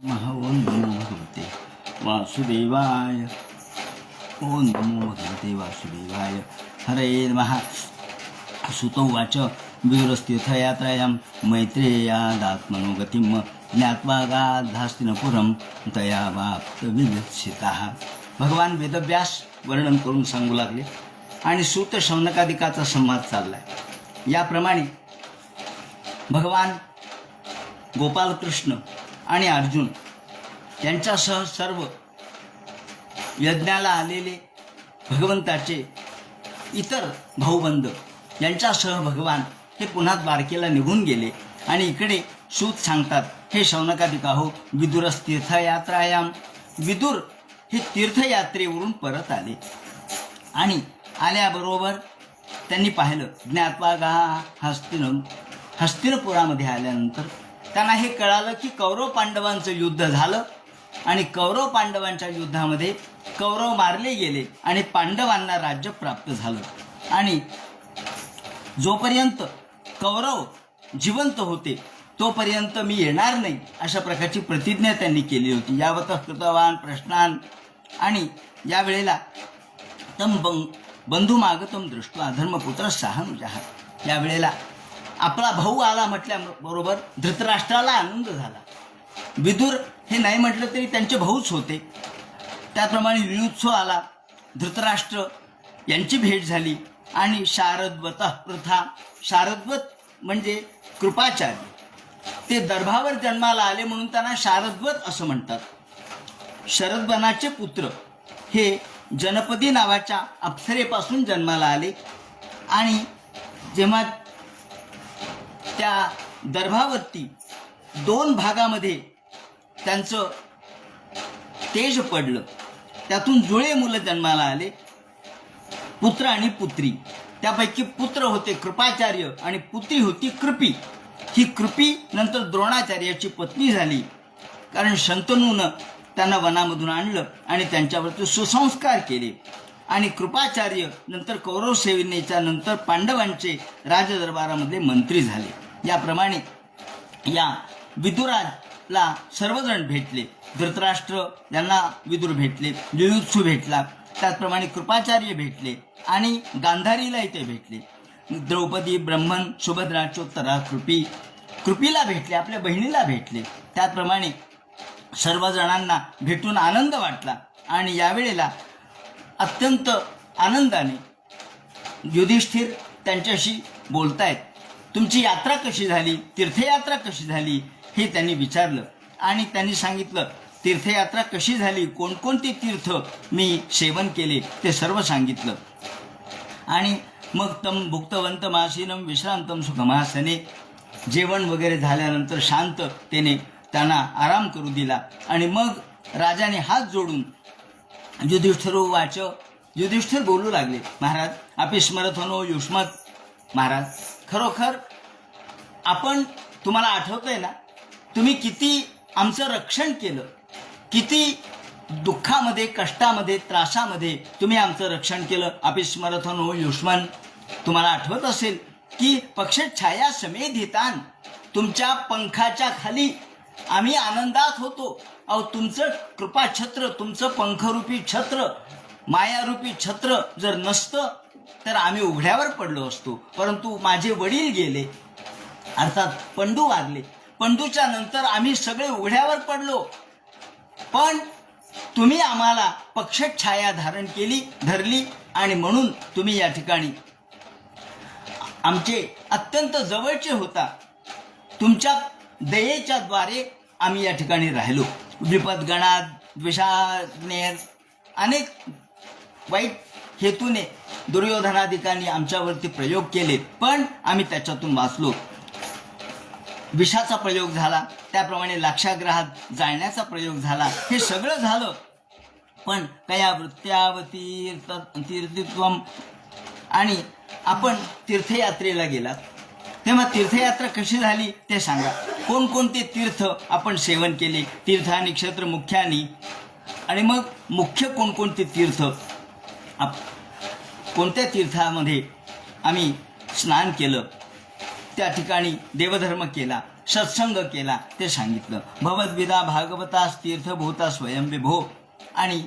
ओम नमो भगवते वासुदेवाय. ओम नमो भगवते वासुदेवाय. हरे नमः. सुतोवाच विदुरस्तीर्थयात्रायां मैत्रेयादात्मनोगतिं ज्ञात्वा गाधास्तिनपुरं तया वाप्तविवक्षिताः. भगवान वेदव्यास वर्णन करून सांगू लागले आणि सूत शौनकादिकाचा संवाद चाललाय. याप्रमाणे भगवान गोपालकृष्ण आणि अर्जुन यांच्यासह सर्व यज्ञाला आलेले भगवंताचे इतर भाऊबंद यांच्यासह भगवान हे पुन्हा द्वारकेला निघून गेले. आणि इकडे सूत सांगतात, हे शौनकादिका हो, विदुरस तीर्थयात्रायाम. विदुर हे तीर्थयात्रेवरून परत आले आणि आल्याबरोबर त्यांनी पाहिलं, ज्ञात्वा गा हस्तिनपुरामध्ये आल्यानंतर त्यांना हे कळालं की कौरव पांडवांचं युद्ध झालं आणि कौरव पांडवांच्या युद्धामध्ये कौरव मारले गेले आणि पांडवांना राज्य प्राप्त झालं. आणि जोपर्यंत कौरव जिवंत होते तोपर्यंत मी येणार नाही अशा प्रकारची प्रतिज्ञा त्यांनी केली होती. यावत कृतवान प्रश्नान. आणि यावेळेला तम बंधुमागतम दृष्टवा धर्मपुत्र साहनुजः. यावेळेला आपला भाऊ आला म्हटल्याबरोबर धृतराष्ट्राला आनंद झाला. विदुर हे नाही म्हटलं तरी त्यांचे भाऊच होते. त्याप्रमाणे युयुत्सो आला, धृतराष्ट्र यांची भेट झाली आणि शारद्वत प्रथा. शारद्वत म्हणजे कृपाचार्य, ते दर्भावर जन्माला आले म्हणून त्यांना शारद्वत असं म्हणतात. शरद्वनाचे पुत्र हे जनपदी नावाच्या अप्सरेपासून जन्माला आले आणि जेव्हा त्या दर्भावरती दोन भागामध्ये त्यांचं तेज पडलं, त्यातून जुळे मुलं जन्माला आले, पुत्र आणि पुत्री. त्यापैकी पुत्र होते कृपाचार्य आणि पुत्री होती कृपी. ही कृपी नंतर द्रोणाचार्याची पत्नी झाली, कारण शंतनूनं त्यांना वनामधून आणलं आणि त्यांच्यावरती सुसंस्कार केले. आणि कृपाचार्य नंतर कौरव सेनेच्या नंतर पांडवांचे राजदरबारामध्ये मंत्री झाले. याप्रमाणे या विदुराला सर्वजण भेटले. धृतराष्ट्र यांना विदुर भेटले, युयुत्सु भेटला, त्याचप्रमाणे कृपाचार्य भेटले आणि गांधारीला इथे भेटले. द्रौपदी, ब्रह्मन, सुभद्रा, चोत्तरा, कृपीला भेटले, आपल्या बहिणीला भेटले. त्याचप्रमाणे सर्वजणांना भेटून आनंद वाटला. आणि यावेळेला अत्यंत आनंदाने युधिष्ठिर त्यांच्याशी बोलतायत. तुमची यात्रा कशी झाली, तीर्थयात्रा कशी झाली हे त्यांनी विचारलं. आणि त्यांनी सांगितलं तीर्थयात्रा कशी झाली, कोणकोणते तीर्थ मी सेवन केले ते सर्व सांगितलं. आणि मग तम भुक्तवंतमासीनम विश्रांतम सुखमासने. जेवण वगैरे झाल्यानंतर शांततेने त्यांना आराम करू दिला. आणि मग राजाने हात जोडून युधिष्ठिरोवाच. युधिष्ठिर बोलू लागले, महाराज आपे स्मरत होनो युष्मत. महाराज खरोखर आपण, तुम्हाला आठवतंय ना, तुम्ही किती आमचं रक्षण केलं, किती दुःखामध्ये, कष्टामध्ये, त्रासामध्ये तुम्ही आमचं रक्षण केलं. आपे स्मरत होनो युष्मन. तुम्हाला आठवत असेल की पक्ष छाया समेत हितान, तुमच्या पंखाच्या खाली आम्ही आनंदात होतो. अहो, तुमचं कृपाछत्र, तुमचं पंखरूपी छत्र, मायारूपी छत्र जर नसतं तर आम्ही उघड्यावर पडलो असतो. परंतु माझे वडील गेले, अर्थात पंडू वारले. पंडूच्या नंतर आम्ही सगळे उघड्यावर पडलो, पण तुम्ही आम्हाला पक्षछाया धारण केली, धरली. आणि म्हणून तुम्ही या ठिकाणी आमचे अत्यंत जवळचे होता. तुमच्या दयेच्या द्वारे आम्ही या ठिकाणी राहिलो. विपदगणात, द्वेषानेर, अनेक वाईट हेतूने दुर्योधनादिकांनी आमच्यावरती प्रयोग केले, पण आम्ही त्याच्यातून वाचलो. विषाचा प्रयोग झाला, त्याप्रमाणे लाक्षाग्रहात जाळण्याचा प्रयोग झाला. हे सगळं झालं, पण कया वृत्त्यावतीर्थत्वम. आणि आपण तीर्थयात्रेला गेलात तेव्हा तीर्थयात्रा कशी झाली ते सांगा. कोणकोणते तीर्थ आपण सेवन केले, तीर्थ आणि क्षेत्र मुख्यानी. आणि मग मुख्य कोणकोणते तीर्थ, कोणत्या तीर्थामध्ये आम्ही स्नान केलं, त्या ठिकाणी देवधर्म केला, सत्संग केला ते सांगितलं. भगवद्गीता भागवतास तीर्थभूता स्वयंविभो. आणि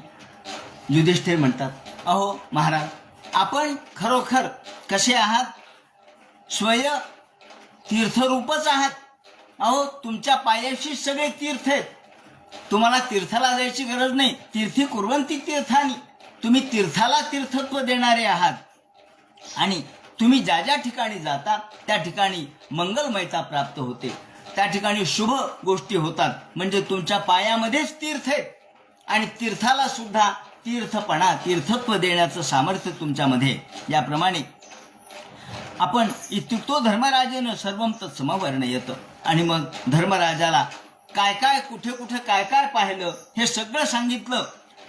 युधिष्ठिर म्हणतात, अहो महाराज, आपण खरोखर कसे आहात? स्वय तीर्थरूपच आहात. अहो तुमच्या पायाशी सगळे तीर्थ आहेत. तुम्हाला तीर्थाला जायची गरज नाही. तीर्थी कुर्वंती तीर्थानी. तुम्ही तीर्थाला तीर्थत्व देणारे आहात. आणि तुम्ही ज्या ज्या ठिकाणी जाता त्या ठिकाणी मंगलमयता प्राप्त होते. त्या ठिकाणी शुभ गोष्टी होतात. म्हणजे तुमच्या पायामध्येच तीर्थ आहेत. आणि तीर्थाला सुद्धा तीर्थपणा, तीर्थत्व देण्याचं सामर्थ्य तुमच्यामध्ये. याप्रमाणे आपण इत्युक्तो धर्मराजेनं सर्वं तत्समवर्णयत. आणि मग धर्मराजाला काय काय कुठे कुठे काय काय पाहिलं हे सगळं सांगितलं.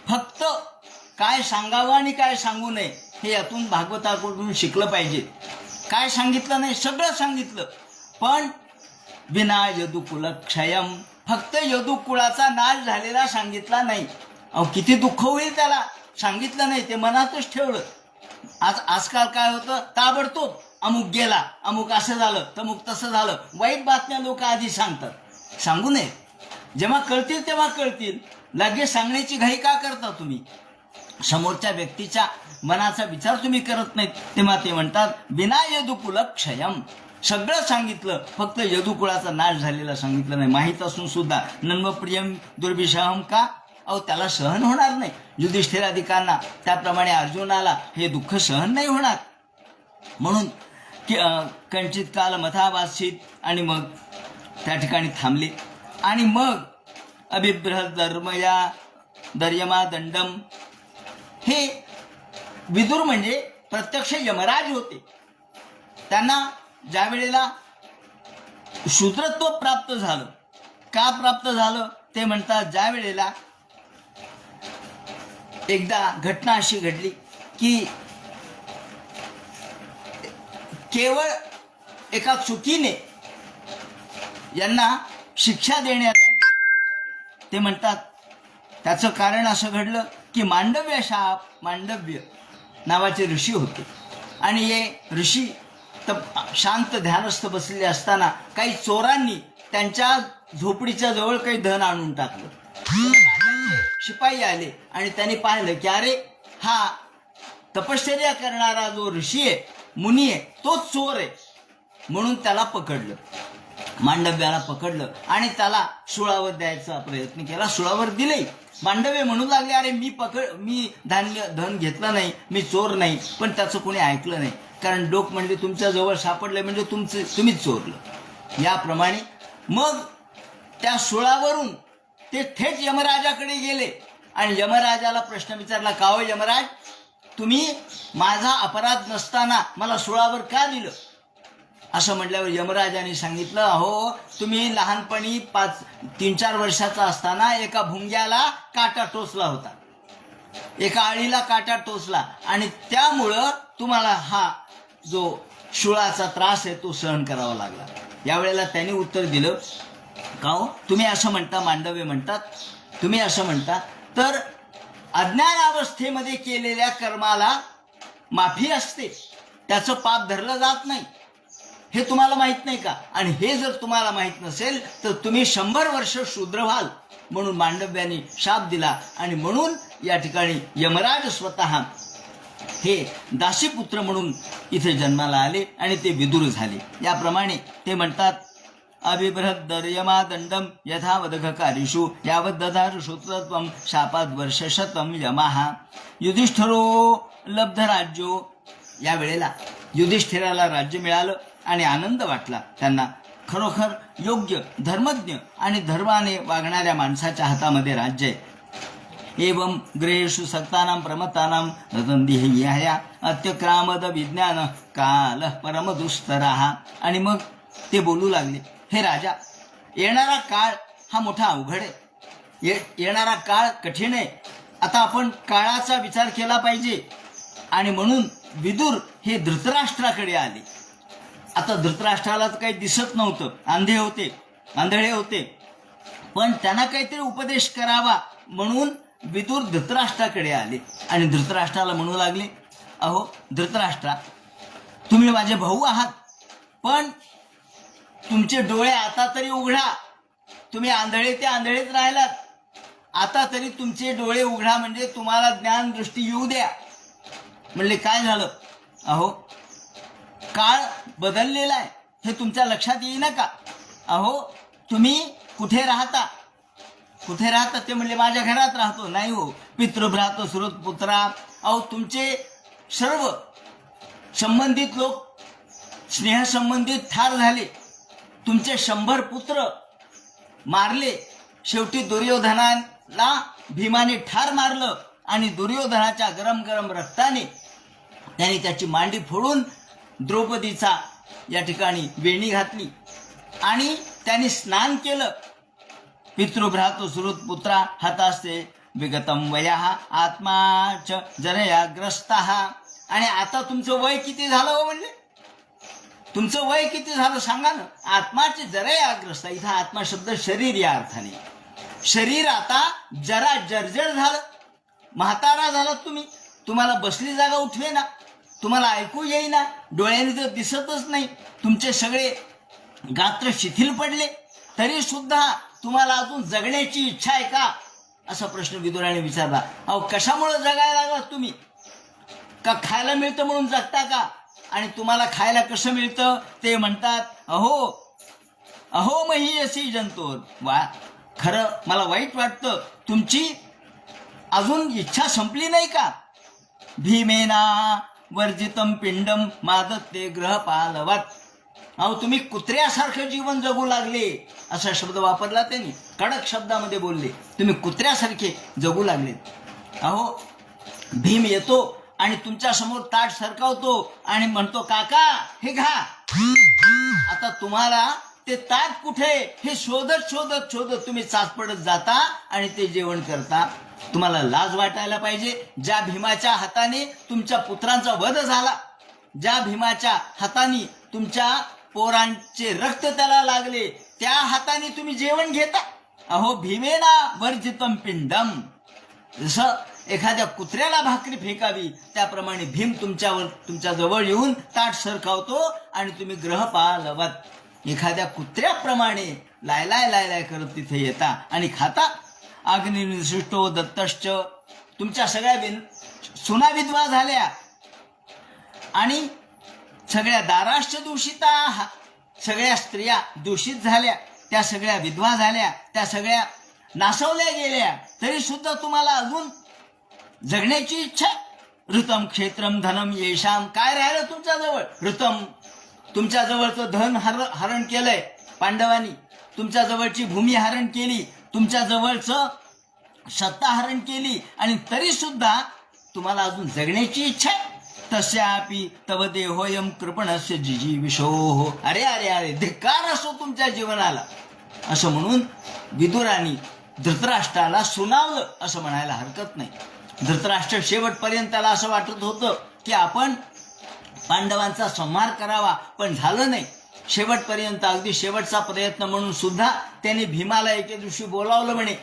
फक्त काय सांगावं आणि काय सांगू नये हे यातून भागवताकडून शिकलं पाहिजे. काय सांगितलं नाही, सगळं सांगितलं. पण विना यदुकुलक्षयम, फक्त यदुकुळाचा नाश झालेला सांगितला नाही. अहो किती दुःख होईल त्याला. सांगितलं नाही, ते मनातच ठेवलं. आजकाल काय होतं, ताबडतोब अमुक गेला, अमुक असं झालं, तमुक तसं झालं. वाईट बातम्या लोक आधी सांगतात. सांगू नये. जेव्हा कळतील तेव्हा कळतील. लगेच सांगण्याची घाई का करता तुम्ही? समोरच्या व्यक्तीच्या मनाचा विचार तुम्ही करत नाहीत. तेव्हा ते म्हणतात विना यदुकुल क्षयम. सगळं सांगितलं, फक्त यदुकुळाचा नाश झालेला सांगितलं नाही. माहीत असून सुद्धा नन्वप्रियम दुर्विषहम का? अहो त्याला सहन होणार नाही. युधिष्ठिराधिकांना त्याप्रमाणे अर्जुनाला हे दुःख सहन नाही होणार. म्हणून कंचित काल मथावासित. आणि मग त्या ठिकाणी थांबले. आणि मग अभिबृहद धर्मया दर्यमा दंडम. हे विदुर म्हणजे प्रत्यक्ष यमराज होते. त्यांना ज्या वेळेला शूद्रत्व प्राप्त झालं, का प्राप्त झालं ते म्हणतात, ज्या वेळेला एकदा घटना अशी घडली की केवळ एका चुकीने यांना शिक्षा देण्यात आली. ते म्हणतात त्याचं कारण असं घडलं की मांडव्य नावाचे ऋषी होते. आणि हे ऋषी शांत ध्यानस्थ बसलेले असताना काही चोरांनी त्यांच्या झोपडीच्या जवळ काही धन आणून टाकलं. शिपाई आले आणि त्यांनी पाहिलं की अरे हा तपश्चर्या करणारा जो ऋषी आहे, मुनी आहे, तोच चोर आहे. म्हणून त्याला पकडलं, मांडव्याला पकडलं आणि त्याला सुळावर द्यायचा प्रयत्न केला. सुळावर दिले. मांडव्य म्हणू लागले अरे मी धन घेतलं नाही, मी चोर नाही. पण त्याचं कोणी ऐकलं नाही. कारण लोक म्हणजे तुमच्या जवळ सापडले म्हणजे तुम्हीच चोरलं. याप्रमाणे मग त्या सुळावरून ते थेट यमराजाकडे गेले आणि यमराजाला प्रश्न विचारला, का हो यमराज, तुम्ही माझा अपराध नसताना मला सुळावर का दिलं? असं म्हटल्यावर यमराजाने सांगितलं, अहो तुम्ही लहानपणी 3-4 वर्षाचा असताना एका भुंग्याला काटा टोचला होता, एका आळीला काटा टोचला आणि त्यामुळं तुम्हाला हा जो शुळाचा त्रास आहे तो सहन करावा लागला. यावेळेला त्यांनी उत्तर दिलं, का हो तुम्ही असं म्हणता, मांडव्य म्हणतात, तुम्ही असं म्हणता तर अज्ञानावस्थेमध्ये केलेल्या कर्माला माफी असते, त्याचं पाप धरलं जात नाही. हे तुम्हाला माहित नाही का? आणि हे जर तुम्हाला माहित नसेल तर तुम्ही 100 वर्ष शूद्र व्हाल. म्हणून मांडव्याने शाप दिला. आणि म्हणून या ठिकाणी यमराज स्वतः हे दासीपुत्र म्हणून इथे जन्माला आले आणि ते विदुर झाले. याप्रमाणे ते म्हणतात, अभिबृहद दर्यमा दंडम यथावदघकारिषु यावद्दधार श्रोत्रत्वम शापाद वर्षशतम यमाहा युधिष्ठिरो लब्ध राज्यो. या वेळेला युधिष्ठिराला राज्य मिळालं आणि आनंद वाटला त्यांना. खरोखर योग्य, धर्मज्ञ आणि धर्माने वागणाऱ्या माणसाच्या हातामध्ये राज्य आहे. एवं गृहेषु सक्तानां प्रमतानां रतन्दिह्याया अत्यक्रामद विज्ञान काल परमदुस्तराहा. आणि मग ते बोलू लागले, हे राजा, येणारा काळ हा मोठा अवघड आहे. येणारा काळ कठीण आहे. आता आपण काळाचा विचार केला पाहिजे. आणि म्हणून विदुर हे धृतराष्ट्राकडे आले. आता धृतराष्ट्राला तर काही दिसत नव्हतं, आंधळे होते, पण त्यांना काहीतरी उपदेश करावा म्हणून विदुर धृतराष्ट्राकडे आले आणि धृतराष्ट्राला म्हणू लागले, अहो धृतराष्ट्रा, तुम्ही माझे भाऊ आहात, पण तुमचे डोळे आता तरी उघडा. तुम्ही आंधळे ते आंधळेच राहिलात. आता तरी तुमचे डोळे उघडा, म्हणजे तुम्हाला ज्ञान दृष्टी येऊ द्या. म्हणले काय झालं? अहो काळ बदललेला आहे, हे तुमच्या लक्षात येईना का? अहो तुम्ही कुठे राहता? कुठे राहता? ते म्हणले माझ्या घरात राहतो. नाही हो, पितृभ्रात सुहृद पुत्रा. अहो तुमचे सर्व संबंधित लोक स्नेहसंबंधित ठार झाले. तुमचे 100 पुत्र मारले. शेवटी दुर्योधनाला भीमाने ठार मारलं आणि दुर्योधनाच्या गरम गरम रक्ताने त्याने त्याची मांडी फोडून द्रौपदीचा या ठिकाणी वेणी घातली आणि त्याने स्नान केलं. पितृभ्रात सुहृद पुत्रा हतास्ते विगतम वयाः आत्मा च जरयाग्रस्तः. आणि आता तुमचं वय किती झालं हो? म्हणले तुमचं वय किती झालं सांगा ना. आत्माचे जरयाग्रस्त, इथं आत्मा शब्द शरीर या अर्थाने. शरीर आता जरा जर्जर झालं, म्हातारा झालात तुम्ही. तुम्हाला बसली जागा उठवे ना, तुम्हाला ऐकू येईना, डोळ्याने तर दिसतच नाही, तुमचे सगळे गात्र शिथिल पडले, तरी सुद्धा तुम्हाला अजून जगण्याची इच्छा आहे का? असा प्रश्न विदुराने विचारला. अहो कशामुळे जगायला लागलात तुम्ही? का खायला मिळतं म्हणून जगता का? आणि तुम्हाला खायला कसं मिळतं ते म्हणतात अहो अहो महीयसी जंतोर. वा, खरं मला वाईट वाटतं, तुमची अजून इच्छा संपली नाही का? भीमेना वर्जितम पिंडम मादत्ते ग्रहपालवत. अहो तुम्ही कुत्र्यासारखं जीवन जगू लागले, असा शब्द वापरला त्यांनी, कडक शब्दामध्ये बोलले. तुम्ही कुत्र्यासारखे जगू लागले. अहो भीम येतो आणि तुमच्या समोर ताट सरकावतो आणि म्हणतो काका हे घा. आता तुम्हाला ते ताट कुठे हे शोधत शोधत शोधत तुम्ही चाचपडत जाता आणि ते जेवण करता. तुम्हाला लाज वाटायला पाहिजे. ज्या भीमाच्या हाताने तुमच्या पुत्रांचा वध झाला, ज्या भीमाच्या हाताने तुमच्या पोरांचे रक्त त्याला लागले, त्या हाताने तुम्ही जेवण घेता. अहो भीमेना वर्जितम पिंडम. जसं एखाद्या कुत्र्याला भाकरी फेकावी त्याप्रमाणे भीम तुमच्या जवळ येऊन ताट सरकावतो आणि तुम्ही ग्रहपालवत, एखाद्या कुत्र्याप्रमाणे लायलाय लायलाय करत तिथे येता आणि खाता. अग्निनिसृष्टो दत्तश्च. तुमच्या सगळ्या सुना विधवा झाल्या आणि सगळ्या दाराश्च दूषिता. सगळ्या स्त्रिया दूषित झाल्या, त्या सगळ्या विधवा झाल्या, त्या सगळ्या नासवल्या गेल्या, तरी सुद्धा तुम्हाला अजून जगण्याची इच्छा. ऋतम क्षेत्रम धनम येशाम. काय राहिलं तुमच्या जवळ? ऋतम, तुमच्या जवळचं धन हरण केलंय पांडवांनी, तुमच्या जवळची भूमी हरण केली, तुमच्या जवळचं सत्ता हरण केली, आणि तरी सुद्धा तुम्हाला अजून जगण्याची इच्छा. तस्यापि तव देहोयम कृपणस्य जिजीविषोः. अरे अरे अरे, धिक्कार असो तुमच्या जीवनाला. असं म्हणून विदुराने धृतराष्ट्राला सुनावलं असं म्हणायला हरकत नाही. धृतराष्ट्र शेवटपर्यंत त्याला असं वाटत होतं की आपण पांडवांचा संहार करावा, पण झालं नाही. शेवटपर्यंत अगदी शेवटचा प्रयत्न म्हणून सुद्धा त्याने भीमाला एके दिवशी बोलावलं. म्हणे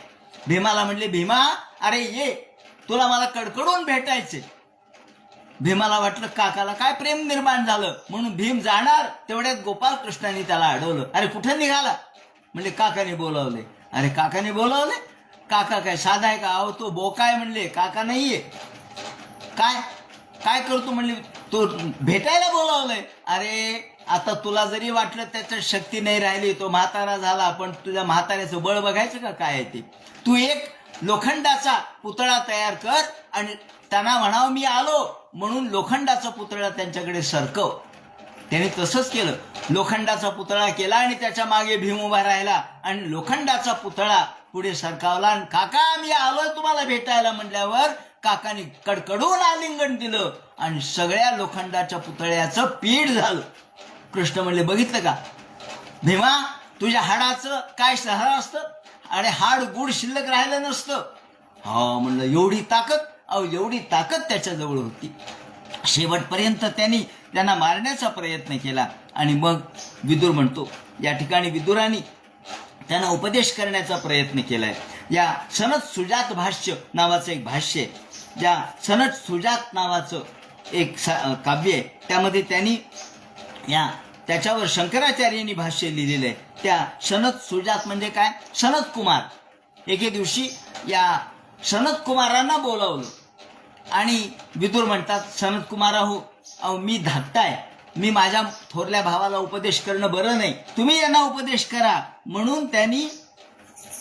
भीमाला म्हणले, भीमा अरे ये, तुला मला कडकडून भेटायचे. भीमाला वाटलं काकाला काय प्रेम निर्माण झालं, म्हणून भीम जाणार तेवढ्यात गोपालकृष्णाने त्याला अडवलं. अरे कुठे निघाला? म्हणले काकाने बोलावले. अरे काकाने बोलावले? काका काय साधा आहे का? अहो तो बोकाय. म्हणले काका नाहीये. काय काय करतो? म्हणले तो भेटायला बोलावलंय. अरे आता तुला जरी वाटलं त्याच्यात शक्ती नाही राहिली, तो म्हातारा झाला, पण तुझ्या म्हाताऱ्याचं बळ बघायचं का काय आहे ते? तू एक लोखंडाचा पुतळा तयार कर आणि त्यांना म्हणावं मी आलो म्हणून लोखंडाचा पुतळा त्यांच्याकडे सरकव. त्याने तसंच केलं. लोखंडाचा पुतळा केला आणि त्याच्या मागे भीम उभा राहिला आणि लोखंडाचा पुतळा पुढे सरकावला. आणि काका मी आलोय तुम्हाला भेटायला म्हटल्यावर काकाने कडकडून आलिंगन दिलं आणि सगळ्या लोखंडाच्या पुतळ्याचं पीठ झालं. कृष्ण म्हणले बघितलं का भीमा, तुझ्या हाडाचं काय सहर असतं आणि हाड गुड शिल्लक राहिलं नसतं. हा म्हणलं एवढी ताकद. अहो एवढी ताकद त्याच्याजवळ होती. शेवटपर्यंत त्यांना मारण्याचा प्रयत्न केला. आणि मग विदुर म्हणतो, या ठिकाणी विदुराने त्यांना उपदेश करण्याचा प्रयत्न केलाय. या सनत सुजात भाष्य नावाचं एक भाष्य आहे. ज्या सनत सुजात नावाचं एक काव्य आहे, त्यामध्ये त्यांनी या त्याच्यावर शंकराचार्यांनी भाष्य लिहिलेलं आहे. त्या सनत सुजात म्हणजे काय, सनत कुमार. एके दिवशी या सनत कुमारांना बोलावलं आणि विदुर म्हणतात, सनत कुमारा हो, अहो मी धाकटा आहे, मी माझ्या थोरल्या भावाला उपदेश करणं बरं नाही, तुम्ही यांना उपदेश करा. म्हणून त्यांनी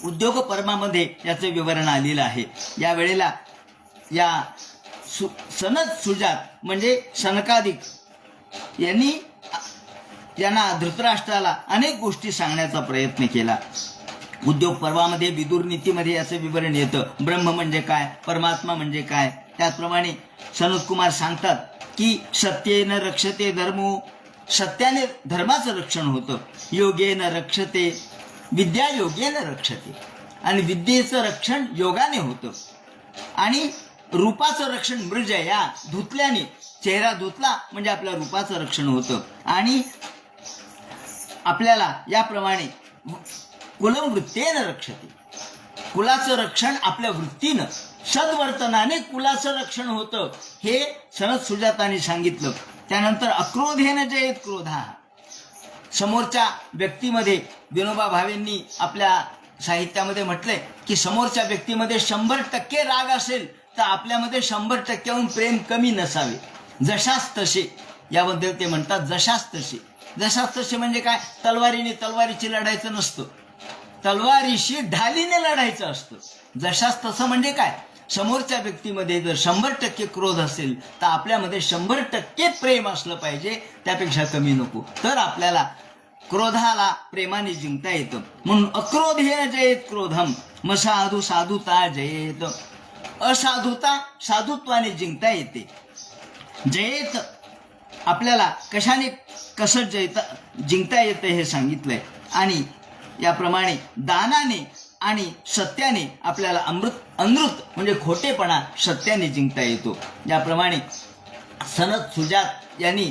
उद्योग पर्वामध्ये याचं विवरण आलेलं आहे. या वेळेला या सनत सुजात म्हणजे सनकादिक यांना धृतराष्ट्राला अनेक गोष्टी सांगण्याचा प्रयत्न केला. उद्योग पर्वामध्ये विदुर नीतीमध्ये याचं विवरण येतं. ब्रह्म म्हणजे काय, परमात्मा म्हणजे काय. त्याचप्रमाणे सनत कुमार सांगतात की सत्येन रक्षते धर्मो, सत्याने धर्माचं रक्षण होतं. योगेन रक्षते विद्या, योगेन रक्षते, आणि विद्येचं रक्षण योगाने होतं. आणि रूपाचं रक्षण मृज, या धुतल्याने, चेहरा धुतला म्हणजे आपल्या रूपाचं रक्षण होतं. आणि आपल्याला याप्रमाणे कुलवृत्तेन रक्षते, कुलाचं रक्षण आपल्या वृत्तीनं, सद्वर्तनाने कुलाचं रक्षण होतं, हे सनत सुजातांनी सांगितलं. त्यानंतर अक्रोधेन जयेत क्रोधा, समोरच्या व्यक्तीमध्ये विनोबा भावेंनी आपल्या साहित्यामध्ये म्हटलंय की समोरच्या व्यक्तीमध्ये 100% राग असेल तर आपल्यामध्ये 100%हून प्रेम कमी नसावे. जशास तसे, याबद्दल ते म्हणतात जशास तसे. जशास तसे म्हणजे काय, तलवारीने तलवारीची लढायचं नसतं, तलवारीशी ढालीने लढायचं असतं. जशास तसं म्हणजे काय, समोरच्या व्यक्तीमध्ये जर 100% क्रोध असेल तर आपल्यामध्ये 100% प्रेम असलं पाहिजे, त्यापेक्षा कमी नको. तर आपल्याला क्रोधाला प्रेमाने जिंकता येतं. म्हणून अक्रोधेन जयेत क्रोधम, म साधू साधुता जयेत, असाधुता साधुत्वाने जिंकता येते. जयेत आपल्याला कशाने कसं जिंकता येतं हे सांगितलंय. आणि याप्रमाणे दानाने आणि सत्याने आपल्याला अनृत म्हणजे खोटेपणा सत्याने जिंकता येतो. याप्रमाणे सनत सुजात यांनी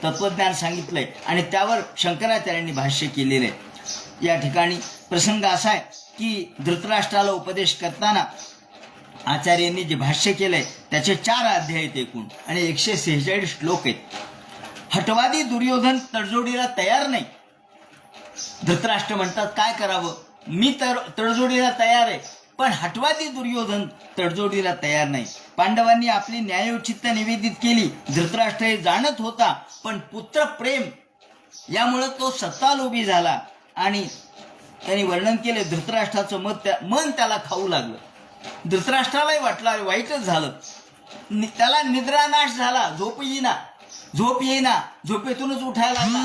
तत्वज्ञान सांगितलंय आणि त्यावर शंकराचार्यांनी भाष्य केलेलं आहे. या ठिकाणी प्रसंग असा आहे की धृतराष्ट्राला उपदेश करताना आचार्यांनी जे भाष्य केलंय त्याचे 4 अध्याय आहेत एकूण आणि 146 श्लोक आहेत. हटवादी दुर्योधन तडजोडीला तयार नाही. धृतराष्ट्र म्हणतात काय करावं, मी तर तडजोडीला तयार आहे, पण हटवादी दुर्योधन तडजोडीला तयार नाही. पांडवांनी आपली न्यायोचित्त निवेदित केली. धृतराष्ट्र हे जाणत होता, पण पुत्र प्रेम यामुळे तो सत्तालोभी झाला आणि त्यांनी वर्णन केले धृतराष्ट्राचं मन त्याला खाऊ लागलं. धृतराष्ट्रालाही वाटलं वाईटच झालं, त्याला निद्रानाश झाला, झोप येईना, झोपेतूनच उठायला लागला,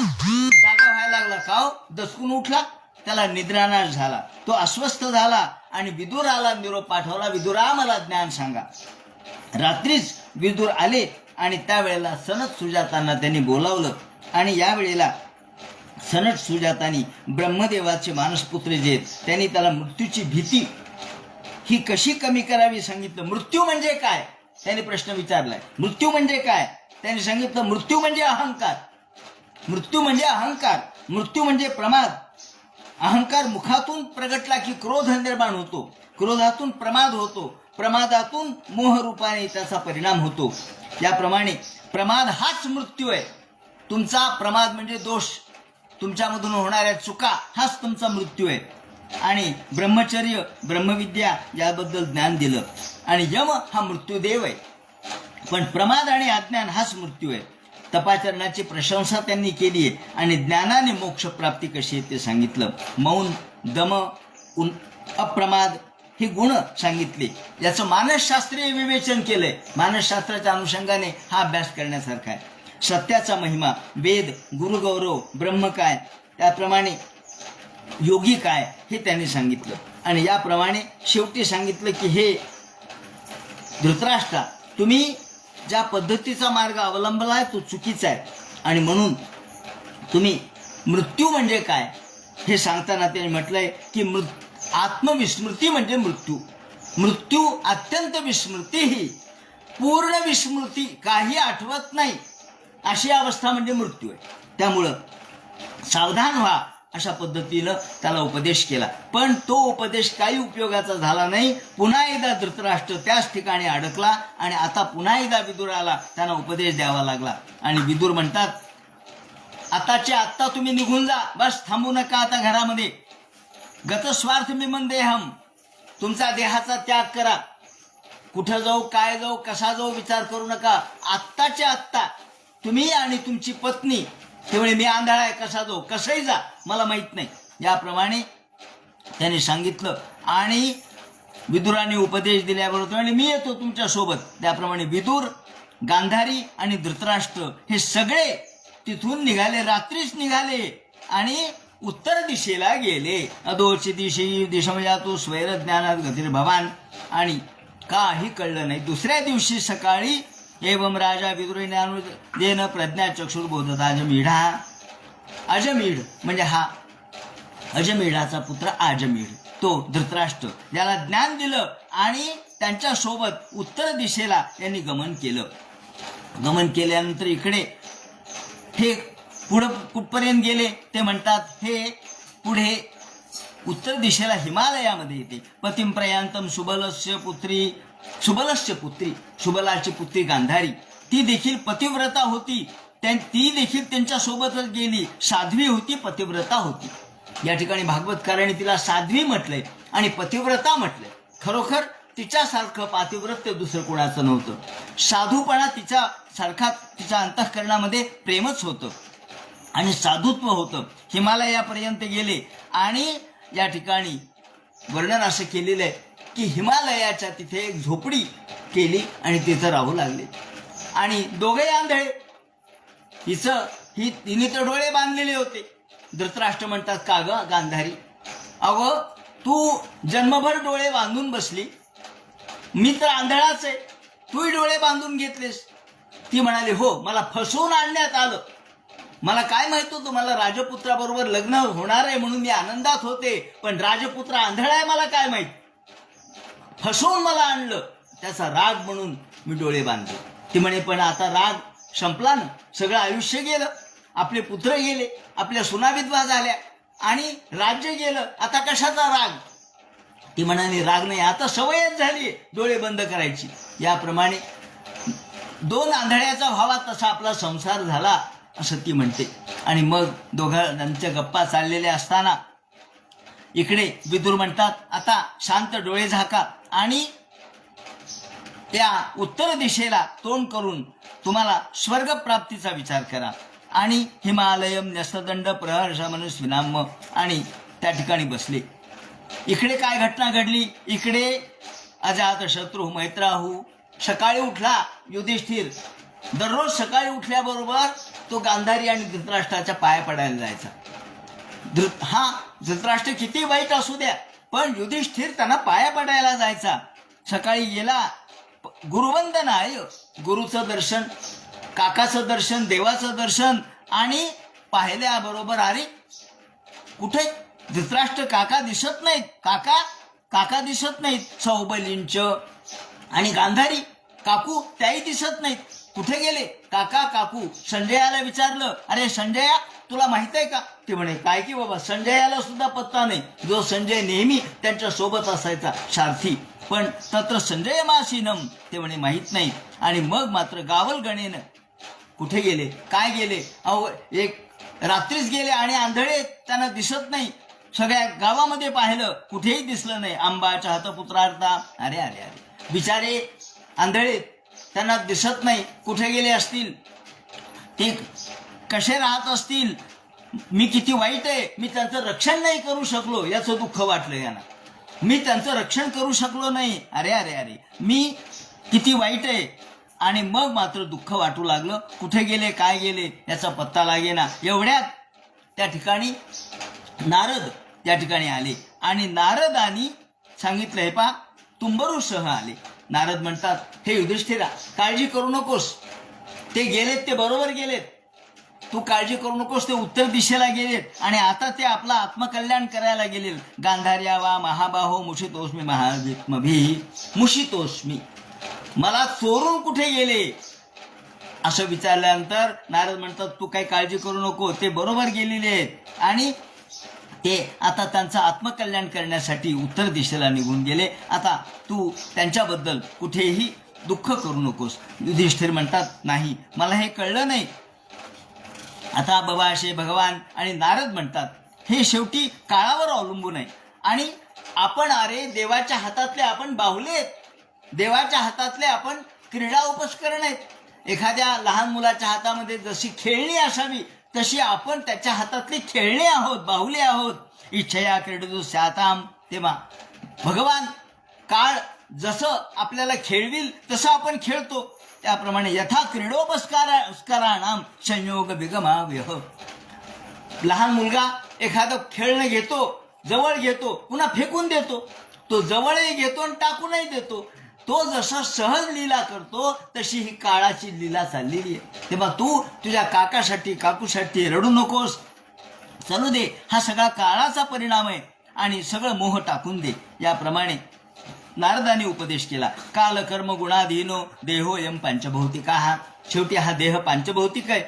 जागा व्हायला लागला, काव दचकून उठला, त्याला निद्रानाश झाला, तो अस्वस्थ झाला आणि विदुराला निरोप पाठवला, विदुरा मला ज्ञान सांगा. रात्रीच विदुर आले आणि त्यावेळेला सनत सुजातांना त्यांनी बोलावलं आणि यावेळेला सनत सुजातांनी ब्रह्मदेवाचे मानसपुत्र जे त्यांनी त्याला मृत्यूची भीती ही कशी कमी करावी सांगितलं. मृत्यू म्हणजे काय त्यांनी प्रश्न विचारलाय. मृत्यू म्हणजे काय त्यांनी सांगितलं. मृत्यू म्हणजे अहंकार, मृत्यू म्हणजे अहंकार, मृत्यू म्हणजे प्रमाद. अहंकार मुखातून प्रगटला की क्रोध निर्माण होतो, क्रोधातून प्रमाद होतो, प्रमादातून मोहरूपाने त्याचा परिणाम होतो. याप्रमाणे प्रमाद हाच मृत्यू आहे. तुमचा प्रमाद म्हणजे दोष, तुमच्यामधून होणाऱ्या चुका हाच तुमचा मृत्यू आहे. आणि ब्रह्मचर्य ब्रह्मविद्या याबद्दल ज्ञान दिलं आणि यम हा मृत्यूदेव आहे, पण प्रमाद आणि अज्ञान हाच मृत्यू आहे. तपाचरणाची प्रशंसा त्यांनी केली आहे आणि ज्ञानाने मोक्ष प्राप्ती कशी आहे ते सांगितलं. मौन, दम, अप्रमाद हे गुण सांगितले. याचं मानसशास्त्रीय विवेचन केलंय. मानसशास्त्राच्या अनुषंगाने हा अभ्यास करण्यासारखा आहे. सत्याचा महिमा, वेद, गुरुगौरव, ब्रह्म काय, त्याप्रमाणे योगी काय हे त्यांनी सांगितलं. आणि याप्रमाणे शेवटी सांगितलं की हे धृतराष्ट्रा, तुम्ही ज्या पद्धतीचा मार्ग अवलंबला आहे तो चुकीचा आहे आणि म्हणून तुम्ही मृत्यू म्हणजे काय हे सांगताना त्यांनी म्हटलंय की आत्मविस्मृती म्हणजे मृत्यू. मृत्यू अत्यंत विस्मृती, ही पूर्ण विस्मृती, काही आठवत नाही अशी अवस्था म्हणजे मृत्यू आहे. त्यामुळं सावधान व्हा अशा पद्धतीनं त्याला उपदेश केला. पण तो उपदेश काही उपयोगाचा झाला नाही. पुन्हा एकदा धृतराष्ट्र त्याच ठिकाणी अडकला आणि आता पुन्हा एकदा विदुराला त्यांना उपदेश द्यावा लागला. आणि विदुर म्हणतात आताच्या आत्ता तुम्ही निघून जा, बस थांबू नका आता घरामध्ये. गतस्वार्थ मिमन देहम, तुमचा देहाचा त्याग करा. कुठं जाऊ, काय जाऊ, कसा जाऊ विचार करू नका. आत्ताच्या आत्ता तुम्ही आणि तुमची पत्नी. त्यामुळे मी आंधळा आहे, कसा जाऊ, कसंही जा, मला माहित नाही. याप्रमाणे त्याने सांगितलं. आणि विदुराने उपदेश दिल्याबरोबर म्हणजे मी येतो तुमच्या सोबत. त्याप्रमाणे विदुर, गांधारी आणि धृतराष्ट्र हे सगळे तिथून निघाले, रात्रीच निघाले आणि उत्तर दिशेला गेले. अधोची दिशा म्हणजे तो स्वैर ज्ञानात गतीर भवान. आणि काही कळलं नाही. दुसऱ्या दिवशी सकाळी एवं राजा विदुरेन प्रज्ञा चक्षुर्बोधत अजमीढा. अजमीढ म्हणजे हा अजमीढाचा पुत्र अजमीढ, तो धृतराष्ट्र, ज्याला ज्ञान दिलं आणि त्यांच्या सोबत उत्तर दिशेला त्यांनी गमन केलं. गमन केल्यानंतर इकडे हे पुढं कुठपर्यंत गेले ते म्हणतात, हे पुढे उत्तर दिशेला हिमालयामध्ये येते. पतिम प्रयांतम सुबलस्य पुत्री, सुबलाची पुत्री गांधारी, ती देखील पतिव्रता होती. ती देखील त्यांच्या सोबतच गेली. साध्वी होती, पतिव्रता होती. या ठिकाणी भागवतकारांनी तिला साध्वी म्हटलंय आणि पतिव्रता म्हटलंय. खरोखर तिच्यासारखं पातिव्रत्य दुसरं कोणाचं नव्हतं. साधूपणा तिच्या सारखा तिच्या अंतःकरणामध्ये प्रेमच होतं आणि साधुत्व होतं. हिमालयापर्यंत गेले आणि या ठिकाणी वर्णन असं केलेलं आहे की हिमालयाच्या तिथे एक झोपडी केली आणि तिथं राहू लागले. आणि दोघे आंधळे, तिने तर डोळे बांधलेले होते. धृतराष्ट्र म्हणतात, का ग गांधारी, अगो तू जन्मभर डोळे बांधून बसली, मी तर आंधळाच आहे, तूही डोळे बांधून घेतलेस. ती म्हणाली, हो, मला फसवून आणण्यात आलं. मला काय माहित होतं मला राजपुत्राबरोबर लग्न होणार आहे म्हणून मी आनंदात होते, पण राजपुत्र आंधळा आहे मला काय माहित. फसवून मला आणलं, त्याचा राग म्हणून मी डोळे बांधले. ती म्हणे, पण आता राग संपला ना, सगळं आयुष्य गेलं, आपले पुत्र गेले, आपल्या सुना विधवा झाल्या आणि राज्य गेलं, आता कशाचा राग. ती म्हणाली, राग नाही, आता सवयच झाली डोळे बंद करायची. याप्रमाणे दोन आंधळ्याचा व्हावा तसा आपला संसार झाला असं ती म्हणते. आणि मग दोघांच्या गप्पा चाललेल्या असताना इकडे विदुर म्हणतात, आता शांत डोळे झाका आणि त्या उत्तर दिशेला तोंड करून तुम्हाला स्वर्ग प्राप्तीचा विचार करा. आणि हिमालयम न्यस्तदंड प्रहर्ष मनुस्विनाम, आणि त्या ठिकाणी बसले. इकडे काय घटना घडली. इकडे अजात शत्रू मैत्राहू सकाळी उठला. युधिष्ठिर दररोज सकाळी उठल्याबरोबर तो गांधारी आणि धृतराष्ट्राच्या पाया पडायला जायचा. धृतराष्ट्र किती वाईट असू द्या, पण युधिष्ठिर त्यांना पाया पडायला जायचा. सकाळी गेला, गुरुवंदना आहे, गुरुचं दर्शन, काकाचं दर्शन, देवाचं दर्शन. आणि पाहिल्याबरोबर अरे कुठे धृतराष्ट्र, काका दिसत नाहीत, काका दिसत नाहीत. सौबलींच आणि गांधारी काकू त्याही दिसत नाहीत. कुठे गेले काका काकू. संजयाला विचारलं, अरे संजया तुला माहित आहे का. ते म्हणे, काय की बाबा, संजयाला सुद्धा पत्ता नाही, जो संजय नेहमी त्यांच्या सोबत असायचा सारथी. पण तत्र संजय मासीनम, ते म्हणे माहित नाही. आणि मग मात्र गावलगणेनं कुठे गेले, काय गेले. अहो, एक रात्रीच गेले आणि आंधळे, त्यांना दिसत नाही. सगळ्या गावामध्ये पाहिलं, कुठेही दिसलं नाही. आंबाच्या हातपुत्रार्था, अरे अरे अरे, बिचारे आंधळे, त्यांना दिसत नाही. कुठे गेले असतील, ते कसे राहत असतील. मी किती वाईट आहे, मी त्यांचं रक्षण नाही करू शकलो, याचं दुःख वाटलं यांना. मी त्यांचं रक्षण करू शकलो नाही, अरे अरे अरे, मी किती वाईट आहे. आणि मग मात्र दुःख वाटू लागलं. कुठे गेले, काय गेले, याचा पत्ता लागेना. एवढ्यात त्या ठिकाणी नारद त्या ठिकाणी आले आणि नारदानी सांगितलं, हे पहा, तुंबरूसह आले. नारद म्हणतात, हे युधिष्ठिरा, काळजी करू नकोस, ते गेलेत, ते बरोबर गेलेत, तू काळजी करू नकोस, ते उत्तर दिशेला गेलेत आणि आता ते आपलं आत्मकल्याण करायला गेले. गांधार्या वा महाबाहो मुषितोस्मी महाभि मुषितोस्मी, मला चोरून कुठे गेले असं विचारल्यानंतर नारद म्हणतात, तू काही काळजी करू नको, ते बरोबर गेलेले आहेत आणि ते आता त्यांचं आत्मकल्याण करण्यासाठी उत्तर दिशेला निघून गेले. आता तू त्यांच्याबद्दल कुठेही दुःख करू नकोस. युधिष्ठिर म्हणतात, नाही, मला हे कळलं नाही. आता बाबा असे भगवान आणि नारद म्हणतात, हे शेवटी काळावर अवलंबून आहे. आणि आपण अरे देवाच्या हातातले आपण बाहुलेत, देवाच्या हातातले आपण क्रीडा उपस्करण आहेत. एखाद्या लहान मुलाच्या हातामध्ये जशी खेळणी असावी तशी आपण त्याच्या हातातली खेळणे आहोत, बाहुले आहोत. इच्छया क्रीडतो स्याताम. तेव्हा भगवान काळ जसं आपल्याला खेळविल तसं आपण खेळतो. त्याप्रमाणे यथा क्रीडोपस्काराणाम संयोग विगमाव्यह. लहान मुलगा एखादं खेळणं घेतो, जवळ घेतो, पुन्हा फेकून देतो. तो जवळही घेतो आणि टाकूनही देतो. तो जसा सहज लीला करतो तशी ही काळाची लीला चाललेली आहे. तेव्हा तू तुझ्या काकासाठी काकूसाठी रडू नकोस, चालू दे. हा सगळा काळाचा परिणाम आहे आणि सगळं मोह टाकून दे. याप्रमाणे नारदाने उपदेश केला. काल कर्म गुणाधीनो देहोयम पंचभौतिका. हा शेवटी हा देह पांचभौतिक आहे.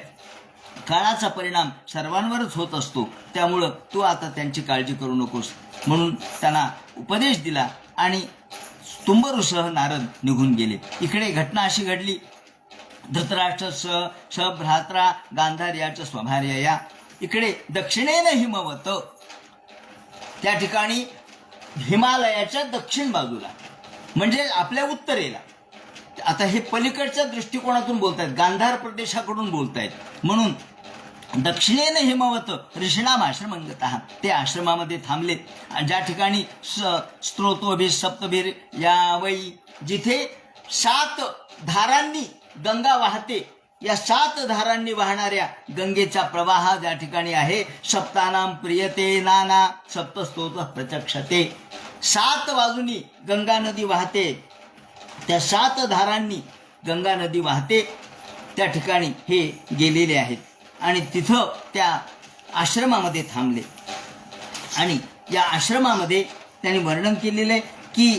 काळाचा परिणाम सर्वांवरच होत असतो. त्यामुळं तू आता त्यांची काळजी करू नकोस म्हणून त्यांना उपदेश दिला आणि तुंबरूसह नारद निघून गेले. इकडे घटना अशी घडली. धृतराष्ट्र भ्रात्रा गांधार्याचं स्वभार्य या इकडे दक्षिणेनं हिमवत, त्या ठिकाणी हिमालयाच्या दक्षिण बाजूला म्हणजे आपल्या उत्तरेला. आता हे पलीकडच्या दृष्टिकोनातून बोलतायत, गांधार प्रदेशाकडून बोलतायत. म्हणून दक्षिणेनं हिमवत ऋषीणाम आश्रमंगतः. ते आश्रमामध्ये थांबले. ज्या ठिकाणी स्त्रोतोभिर सप्तभिर या वै, जिथे 7 धारांनी गंगा वाहते, या 7 धारांनी वाहणाऱ्या गंगेचा प्रवाह ज्या ठिकाणी आहे. सप्तानाम प्रियते नाना सप्तस्तोत प्रचक्षते. 7 बाजूनी गंगा नदी वाहते. त्या 7 धारांनी गंगा नदी वाहते. त्या ठिकाणी हे गेलेले आहेत आणि तिथं त्या आश्रमामध्ये थांबले. आणि या आश्रमामध्ये त्यांनी वर्णन केलेलं आहे की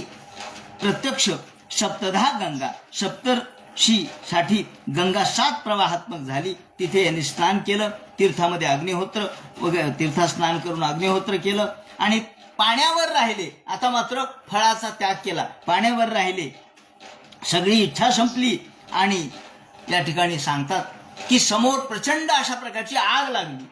प्रत्यक्ष सप्तधा गंगा, सप्तर्षीसाठी गंगा 7 प्रवाहात्मक झाली. तिथे यांनी स्नान केलं, तीर्थामध्ये अग्निहोत्र वगैरे, तीर्थस्नान करून अग्निहोत्र केलं आणि पाण्यावर राहिले. आता मात्र फळाचा त्याग केला, पाण्यावर राहिले. सगळी इच्छा संपली आणि या ठिकाणी सांगतात की समोर प्रचंड अशा प्रकारची आग लागली.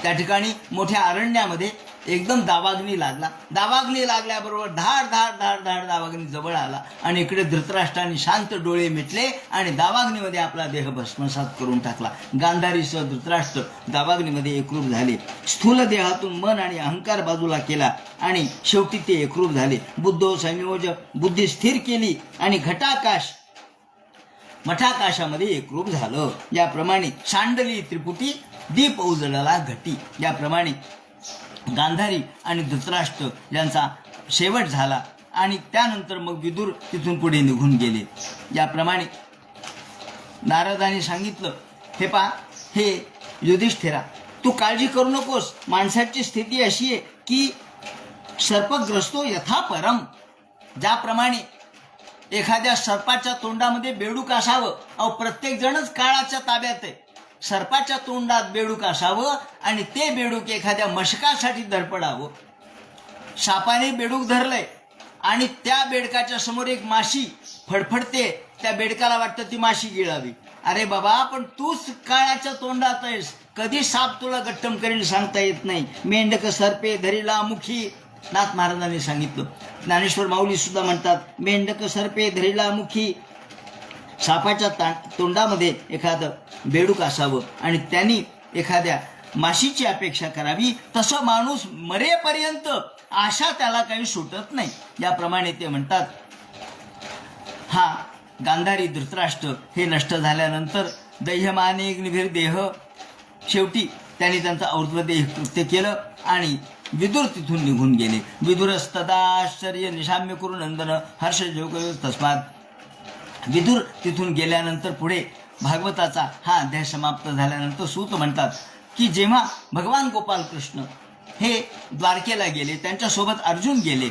त्या ठिकाणी मोठ्या अरण्यामध्ये एकदम दावाग्नी लागला. दावाग्नी लागल्याबरोबर धाड धाड धाड धाड दावाग्नी जवळ आला आणि इकडे धृतराष्ट्राने शांत डोळे मिटले आणि दावाग्नीमध्ये आपला देह भस्मसात करून टाकला. गांधारीसह धृतराष्ट्र दावाग्नीमध्ये एकरूप झाले. स्थूल देहातून मन आणि अहंकार बाजूला केला आणि शेवटी ते एकरूप झाले. बुद्धो संयोज, बुद्धी स्थिर केली आणि घटाकाश मठाकाशामध्ये एकरूप झालं. याप्रमाणे सांडली त्रिपुटी, दीप उजळला घटी. याप्रमाणे गांधारी आणि धृतराष्ट्र यांचा शेवट झाला आणि त्यानंतर मग विदुर तिथून पुढे निघून गेले. याप्रमाणे नारदाने सांगितलं, हे पा, हे युधिष्ठिरा, तू काळजी करू नकोस. माणसाची स्थिती अशी आहे की सर्पग्रस्तो यथा परम. ज्याप्रमाणे एखाद्या सर्पाच्या तोंडामध्ये बेडूक असावं. अहो, प्रत्येक जणच काळाच्या ताब्यात आहे. सर्पाच्या तोंडात बेडूक असावं आणि ते बेडूक एखाद्या मशकासाठी धडपडावं. सापाने बेडूक धरलंय आणि त्या बेडकाच्या समोर एक माशी फडफडते. त्या बेडकाला वाटतं ती माशी गिळावी. अरे बाबा, पण तूच काळाच्या तोंडात आहेस. कधी साप तुला गट्टम करेल सांगता येत नाही. मेंढक सर्पे धरिला मुखी. नाथ महाराजांनी सांगितलं. ज्ञानेश्वर माऊली सुद्धा म्हणतात, मेंढक सर्पे धरिला मुखी. सापाच्या तोंडामध्ये एखादं बेडूक असावं आणि त्यांनी एखाद्या माशीची अपेक्षा करावी. तसं माणूस मरेपर्यंत आशा त्याला काही सुटत नाही. याप्रमाणे ते म्हणतात. हा गांधारी धृतराष्ट्र हे नष्ट झाल्यानंतर दैहमाने निभिर देह, शेवटी त्यांनी त्यांचा और्ध्वदेह कृत्य केलं आणि विदुर तिथून निघून गेले. विदुरस्तदाश्चर्य निशाम्य करून नंदन हर्ष जोग तस्मात. विदुर तिथून गेल्यानंतर पुढे भागवताचा हा अध्याय समाप्त झाल्यानंतर सूत म्हणतात की जेव्हा भगवान गोपाल कृष्ण हे द्वारकेला गेले, त्यांच्यासोबत अर्जुन गेले.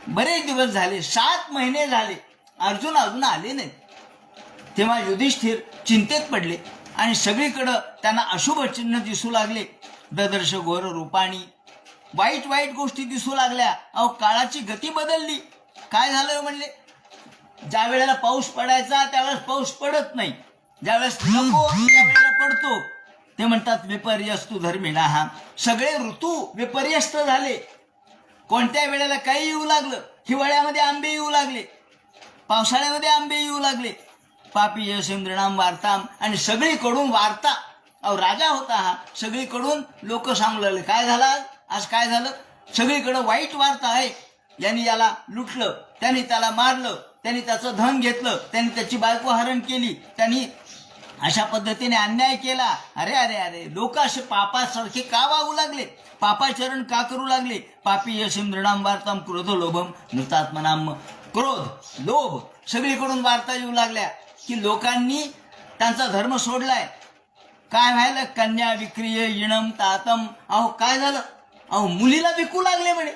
बरेच दिवस झाले, 7 महिने झाले, अर्जुन अजून आले नाहीत. तेव्हा युधिष्ठिर चिंतेत पडले आणि सगळीकडं त्यांना अशुभ चिन्ह दिसू लागले. ददर्श घोर रूपाणी, वाईट वाईट गोष्टी दिसू लागल्या. अहो, काळाची गती बदलली. काय झालं म्हणले, ज्या वेळेला पाऊस पडायचा त्यावेळेस पाऊस पडत नाही, ज्यावेळेस नको त्यावेळेला पडतो. ते म्हणतात विपर्यस्तु धर्मिणा. हा सगळे ऋतू विपर्यस्त झाले. कोणत्या वेळेला काही येऊ लागलं. हिवाळ्यामध्ये आंबे येऊ लागले, पावसाळ्यामध्ये आंबे येऊ लागले. पापी यशेंद्रणाम वार्ताम. आणि सगळीकडून वार्ता. अहो राजा होता हा, सगळीकडून लोक सांगू लागले काय झालं आज काय झालं. सगळीकडं वाईट वार्ता आहे. यांनी याला लुटलं, त्यांनी त्याला मारलं, त्यांनी त्याचं धन घेतलं, त्यांनी त्याची बायको हरण केली, त्यांनी अशा पद्धतीने अन्याय केला. अरे अरे अरे लोक असे पापासारखे का वागू लागले, पापाचरण का करू लागले. पापी यशिम नृणाम वार्ताम क्रोध लोभम नृतात्मनाम. क्रोध लोभ सगळीकडून वार्ता येऊ लागल्या की लोकांनी त्यांचा धर्म सोडलाय. काय व्हायला. कन्या विक्रिय इणम तातम. अहो काय झालं. अहो मुलीला विकू लागले म्हणे,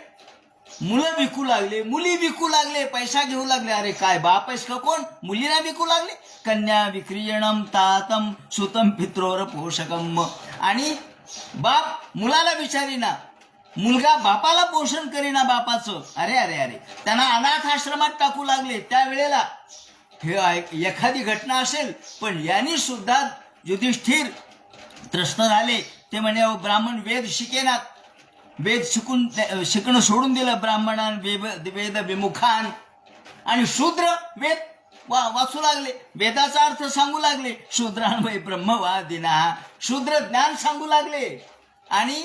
मुलं विकू लागले, मुली विकू लागले, पैसा घेऊ लागले. अरे काय बाप आहेस का कोण, मुलीला विकू लागले. कन्या विक्रियणम तातम सुतम पित्रोर पोषकम. आणि बाप मुलाला विचारीना, मुलगा बापाला पोषण करीना बापाचं. अरे अरे अरे त्यांना अनाथ आश्रमात टाकू लागले. त्यावेळेला हे एखादी घटना असेल, पण यांनी सुद्धा युधिष्ठिर त्रस्त झाले. ते म्हणे अहो ब्राह्मण वेद शिकेनात, वेद शिकणं सोडून दिलं ब्राह्मणान वेद विमुखान. आणि शूद्र वेद वाचू लागले, वेदाचा अर्थ सांगू लागले. शूद्रान वै ब्रह्मवादिना. शूद्र ज्ञान सांगू लागले आणि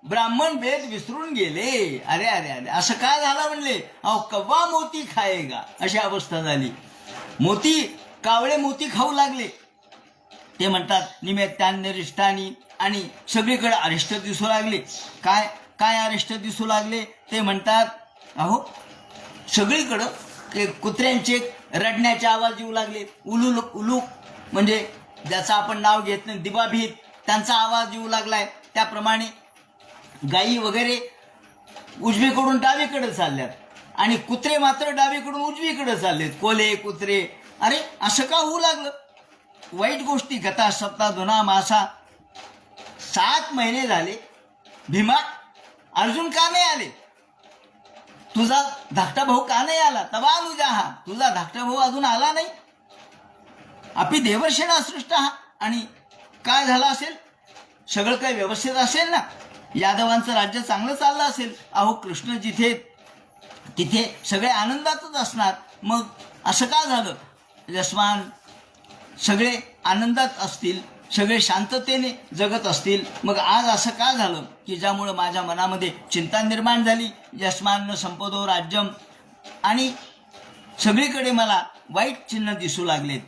ब्राह्मण वेद विसरून गेले. अरे अरे अरे असं काय झालं म्हणले. अहो कव्वा मोती खायगा अशी अवस्था झाली. मोती कावळे मोती खाऊ लागले. ते म्हणतात निमित्तान्य रिष्टानी. आणि सगळीकडे अरिष्ट दिसू लागले. काय काय अरिष्ट दिसू लागले. ते म्हणतात अहो सगळीकडं ते कुत्र्यांचे रडण्याचे आवाज येऊ लागले. उलूक उलूक म्हणजे ज्याचं आपण नाव घेत नाही दिवाभीत, त्यांचा आवाज येऊ लागलाय. त्याप्रमाणे गायी वगैरे उजवीकडून डावीकडे चालल्यात आणि कुत्रे मात्र डावीकडून उजवीकडे चाललेत. कोले कुत्रे. अरे असं का होऊ लागलं. वाईट गोष्टी. गता सप्ताह धुना मासा. 7 महिने झाले भीमा अर्जुन का नाही आले. तुझा धाकटा भाऊ का नाही आला. तवा अनुजा हा तुझा धाकटा भाऊ अजून आला नाही. आपली देवर्षेणा सृष्ट हा. आणि काय झालं असेल. सगळं काही व्यवस्थित असेल ना. यादवांचं राज्य चांगलं चाललं असेल. अहो कृष्ण जिथे तिथे सगळे आनंदातच असणार. मग असं का झालं. यशमान सगळे आनंदात असतील, सगळे शांततेने जगत असतील. मग आज असं का झालं की ज्यामुळं माझ्या मनामध्ये चिंता निर्माण झाली. यशमान संपदो राज्यम. आणि सगळीकडे मला वाईट चिन्ह दिसू लागलेत.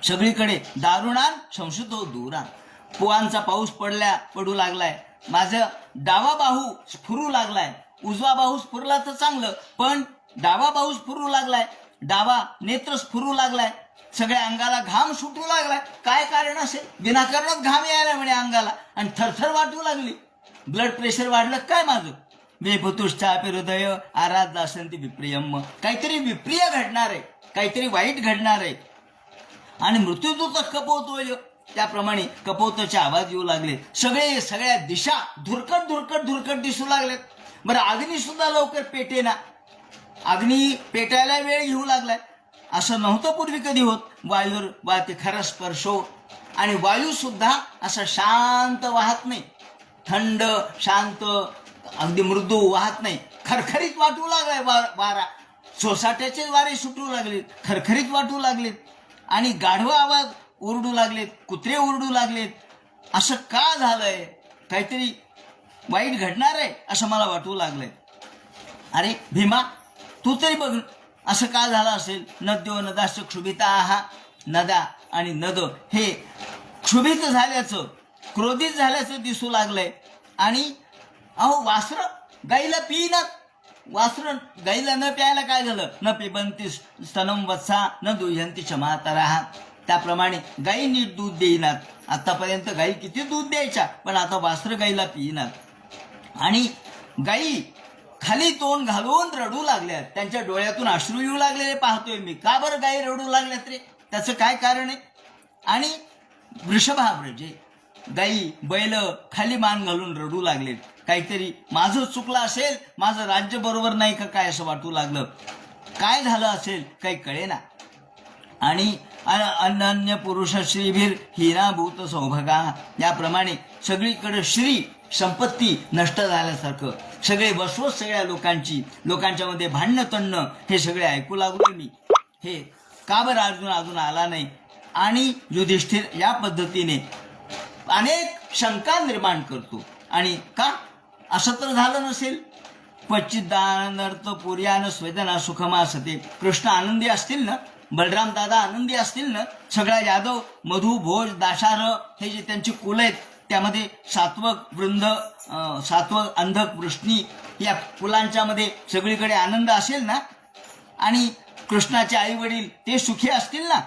सगळीकडे दारुणान संशुतो दुरान. पुवांचा पाऊस पडू लागलाय. माझं डावा बाहू स्फुरू लागलाय. उजवा बाहू स्फुरला तर चांगलं, पण डावा बाहू स्फुरू लागलाय. डावा नेत्र स्फुरू लागलाय. सगळ्या अंगाला घाम सुटू लागलाय. काय कारण असेल. विनाकारणच घाम यायला म्हणे अंगाला. आणि थरथर वाटू लागली. ब्लड प्रेशर वाढलं काय माझं. बेभूतुश्चापि हृदय आराध असंती विप्रियम. काहीतरी विप्रिय घडणार आहे, काहीतरी वाईट घडणार आहे. आणि मृत्यूदूतच कपवतोय. त्याप्रमाणे कपवताचे आवाज येऊ लागले. सगळ्या दिशा धुरकट धुरकट धुरकट दिसू लागल्यात. बरं अग्नी सुद्धा लवकर पेटेना. अग्नी पेटायला वेळ घेऊ लागलाय. असं नव्हतं पूर्वी कधी होत. वायूर वाहते खरा स्पर्शो. आणि वायू सुद्धा असा शांत वाहत नाही. थंड शांत अगदी मृदू वाहत नाही. खरखरीत वाटू लागलाय वारा. सोसाट्याचे वारे सुटू लागलेत, खरखरीत वाटू लागलेत. आणि गाढवा आवाज ओरडू लागलेत, कुत्रे ओरडू लागलेत. असं का झालंय. काहीतरी वाईट घडणार आहे असं मला वाटू लागलंय. अरे भीमा तू तरी बघ असं का झालं असेल. नद्यो नदाश्च क्षुभिता. हा नदा आणि नद हे क्षुभित झाल्याचं, क्रोधित झाल्याचं दिसू लागलंय. आणि अहो वासरं गाईला पिईनात. वासरं गाईला न प्यायला काय झालं. न पिबंती स्तनम वत्सा न दुह्यंती क्षमातरा. त्याप्रमाणे गाई नीट दूध देईनात. आतापर्यंत गाई किती दूध द्यायच्या, पण आता वासरं गाईला पिईनात. आणि गाई खाली तोंड घालून रडू लागल्यात. त्यांच्या डोळ्यातून अश्रू येऊ लागलेले पाहतोय मी. का बरं गाई रडू लागल्यात रे. त्याचं काय कारण आहे. आणि वृषभाव्रजे गाई बैल खाली मान घालून रडू लागलेत. काहीतरी माझं चुकलं असेल, माझं राज्य बरोबर नाही का काय असं वाटू लागलं. काय झालं असेल काही कळेना. आणि अनन्य पुरुष श्रीभीर हिराभूत सौभगा, याप्रमाणे सगळीकडे श्री संपत्ती नष्ट झाल्यासारखं सगळे बसवत सगळ्या लोकांच्या मध्ये भांडणं तणणं हे सगळे ऐकू लागलो मी. हे का बरं अर्जुन अजून आला नाही? आणि युधिष्ठिर या पद्धतीने अनेक शंका निर्माण करतो. आणि का असं तर झालं नसेल? क्वचित दानर्थ पुर्यान स्वेदना सुखमा सते. कृष्ण आनंदी असतील ना, बलराम दादा आनंदी असतील ना, सगळा यादव मधु भोज दाशार हे जे त्यांची कुल आहेत त्यामध्ये सात्वक वृंद सात्वक अंधक वृष्णी या कुलांच्या मध्ये सगळीकडे आनंद असेल ना, आणि कृष्णाचे आई वडील ते सुखी असतील ना.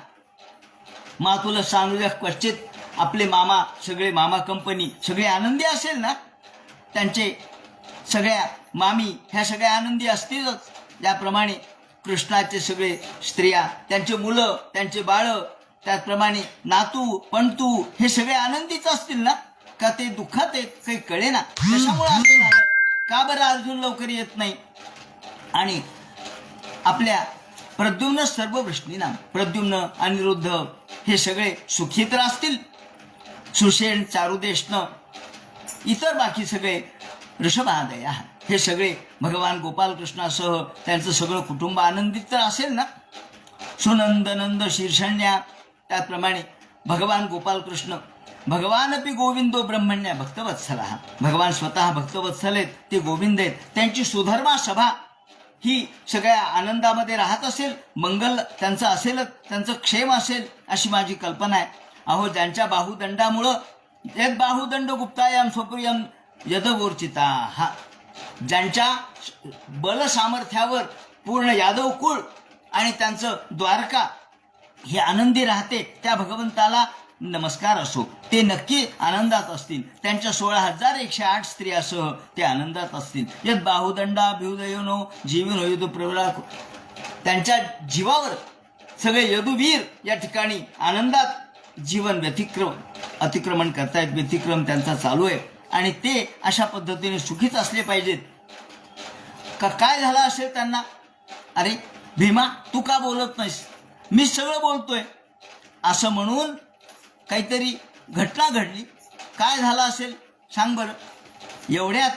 मातुल सानुजा क्वचित आपले मामा सगळे मामा कंपनी सगळे आनंदी असेल ना, त्यांचे सगळ्या मामी ह्या सगळ्या आनंदी असतीलच. याप्रमाणे कृष्णाचे सगळे स्त्रिया त्यांचे मुलं त्यांचे बाळ त्याचप्रमाणे नातू पणतू हे सगळे आनंदीच असतील ना. का ते दुःखात आहेत काही कळे ना. त्याच्यामुळे असं झालं. का बरं अर्जुन लवकर येत नाही? आणि आपल्या प्रद्युम्न सर्व वृष्णीनाम प्रद्युम्न अनिरुद्ध हे सगळे सुखी तर असतील. सुषेण चारुदेशनं इतर बाकी सगळे ऋषभादया हे सगळे भगवान गोपालकृष्णासह त्यांचं सगळं कुटुंब आनंदित तर असेल ना. सुनंदनंद शीर्षण्या त्याप्रमाणे भगवान गोपालकृष्ण भगवानपी गोविंदो ब्रह्मण्या भक्तवत्सला. भगवान स्वतः भक्तवत्सल आहेत, ते गोविंद आहेत. त्यांची सुधर्मा सभा ही सगळ्या आनंदामध्ये राहत असेल, मंगल त्यांचं असेलच, त्यांचं क्षेम असेल अशी माझी कल्पना आहे. अहो ज्यांच्या बाहुदंडामुळं यद बाहुदंड गुप्तायाम स्वप्रियम यदगोर्चिता, हा ज्यांच्या बल सामर्थ्यावर पूर्ण यादव कुळ आणि त्यांचं द्वारका हे आनंदी राहते, त्या भगवंताला नमस्कार असो. ते नक्की आनंदात असतील. त्यांच्या 16,108 स्त्रियासह ते आनंदात असतील. यद बाहुदंडाभ्युदयनो जीवन युद्ध प्रवरा, त्यांच्या जीवावर सगळे यदुवीर या ठिकाणी आनंदात जीवन अतिक्रमण करतायत. व्यतिक्रम त्यांचा चालू आहे आणि ते अशा पद्धतीने सुखीच असले पाहिजेत. का काय झालं असेल त्यांना? अरे भीमा तू का बोलत नाहीस? मी सगळं बोलतोय असं म्हणून काहीतरी घटना घडली. काय झालं असेल सांग बरं. एवढ्यात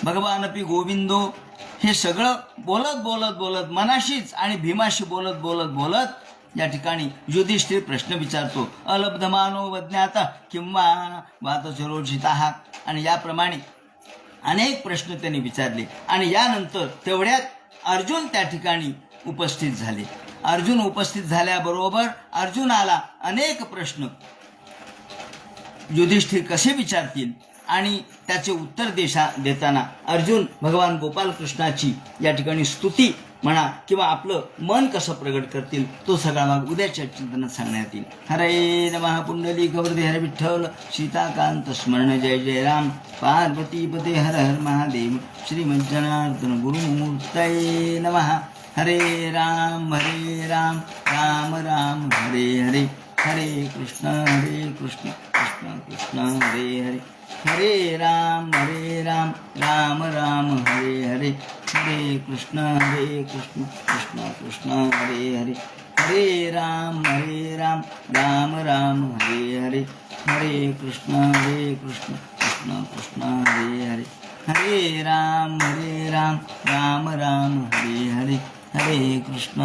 भगवानपी गोविंदो हे सगळं बोलत बोलत बोलत मनाशीच आणि भीमाशी बोलत बोलत बोलत या ठिकाणी युधिष्ठिर प्रश्न विचारतो. अलब्धमानो वज्ञाता किंवा वातचरोचिता, आणि याप्रमाणे अनेक प्रश्न त्यांनी विचारले. आणि यानंतर तेवढ्यात अर्जुन त्या ठिकाणी उपस्थित झाले. अर्जुन उपस्थित झाल्याबरोबर अर्जुनाला अनेक प्रश्न युधिष्ठिर कसे विचारतील आणि त्याचे उत्तर देताना अर्जुन भगवान गोपालकृष्णाची या ठिकाणी स्तुती म्हणा किंवा आपलं मन कसं प्रगट करतील तो सगळा भाग उद्याच्या चिंतनात सांगण्यात येईल. हरे नमः. पुंडली गौरदे हरे विठ्ठल सीताकांत स्मरण जय जय राम. पार्वती पते हर हर महादेव. श्रीमज्जनार्दन गुरुमूर्तये नमः. हरे राम राम राम हरे हरे. हरे कृष्ण कृष्ण कृष्ण हरे हरे. हरे राम राम राम हरे हरे. हरे कृष्ण कृष्ण कृष्ण हरे हरे. हरे राम राम राम हरे हरे. हरे कृष्ण कृष्ण कृष्ण हरे हरे. हरे राम राम राम हरे हरे. हरे कृष्ण